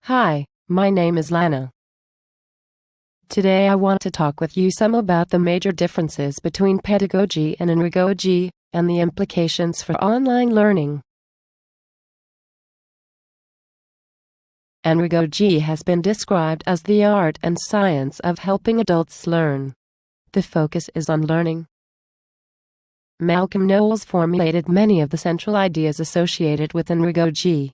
Hi, my name is Lana. Today I want to talk with you some about the major differences between pedagogy and andragogy, and the implications for online learning. Andragogy has been described as the art and science of helping adults learn. The focus is on learning. Malcolm Knowles formulated many of the central ideas associated with andragogy.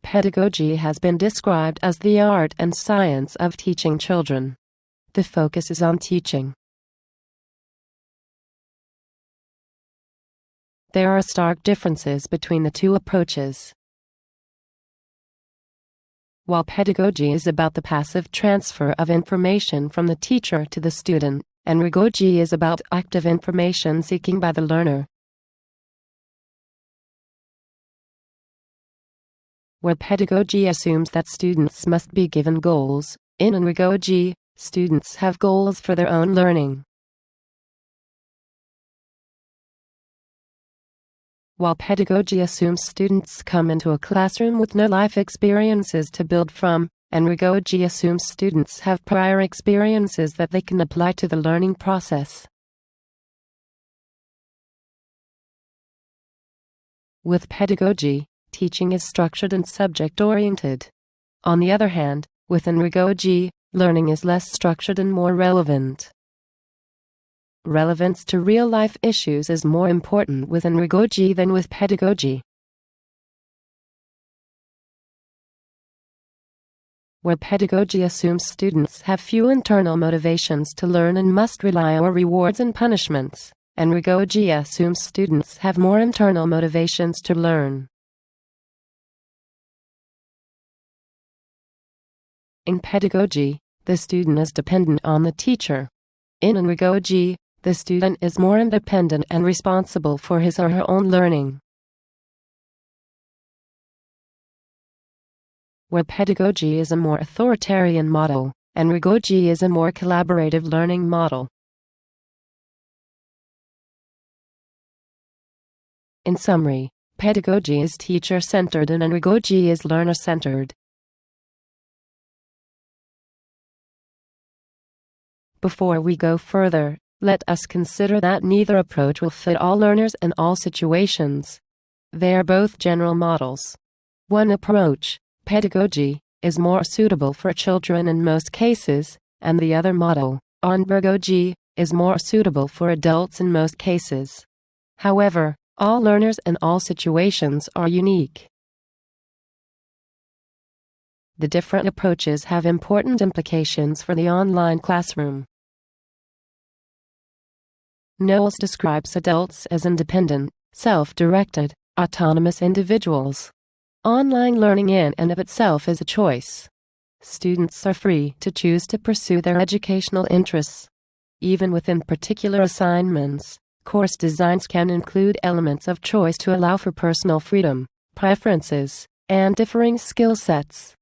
Pedagogy has been described as the art and science of teaching children. The focus is on teaching. There are stark differences between the two approaches. While pedagogy is about the passive transfer of information from the teacher to the student, andragogy is about active information seeking by the learner. Where pedagogy assumes that students must be given goals, in andragogy, students have goals for their own learning. While pedagogy assumes students come into a classroom with no life experiences to build from, andragogy assumes students have prior experiences that they can apply to the learning process. With pedagogy, teaching is structured and subject-oriented. On the other hand, with andragogy, learning is less structured and more relevant. Relevance to real-life issues is more important with andragogy than with pedagogy. Where pedagogy assumes students have few internal motivations to learn and must rely on rewards and punishments, andragogy assumes students have more internal motivations to learn. In pedagogy, the student is dependent on the teacher. In andragogy, the student is more independent and responsible for his or her own learning. Where pedagogy is a more authoritarian model, andragogy is a more collaborative learning model. In summary, pedagogy is teacher-centered and andragogy is learner-centered. Before we go further, let us consider that neither approach will fit all learners in all situations. They are both general models. One approach, pedagogy, is more suitable for children in most cases, and the other model, andragogy, is more suitable for adults in most cases. However, all learners in all situations are unique. The different approaches have important implications for the online classroom. Knowles describes adults as independent, self-directed, autonomous individuals. Online learning in and of itself is a choice. Students are free to choose to pursue their educational interests. Even within particular assignments, course designs can include elements of choice to allow for personal freedom, preferences, and differing skill sets.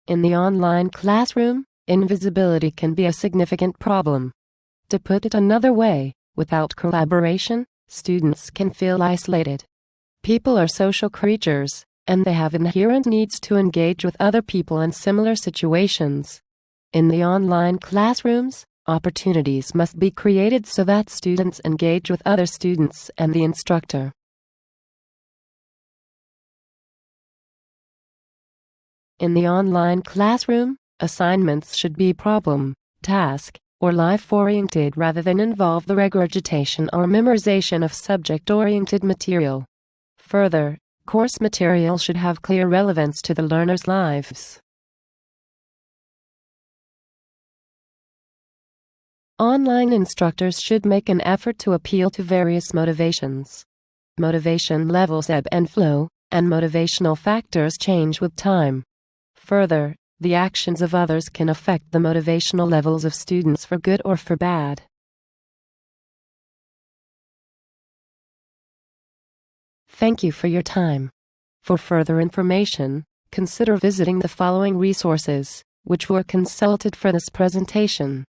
In the online classroom, invisibility can be a significant problem. To put it another way, without collaboration, students can feel isolated. People are social creatures, and they have inherent needs to engage with other people in similar situations. In the online classrooms, opportunities must be created so that students engage with other students and the instructor. In the online classroom, assignments should be problem, task, or life-oriented rather than involve the regurgitation or memorization of subject-oriented material. Further, course material should have clear relevance to the learners' lives. Online instructors should make an effort to appeal to various motivations. Motivation levels ebb and flow, and motivational factors change with time. Further, the actions of others can affect the motivational levels of students for good or for bad. Thank you for your time. For further information, consider visiting the following resources, which were consulted for this presentation.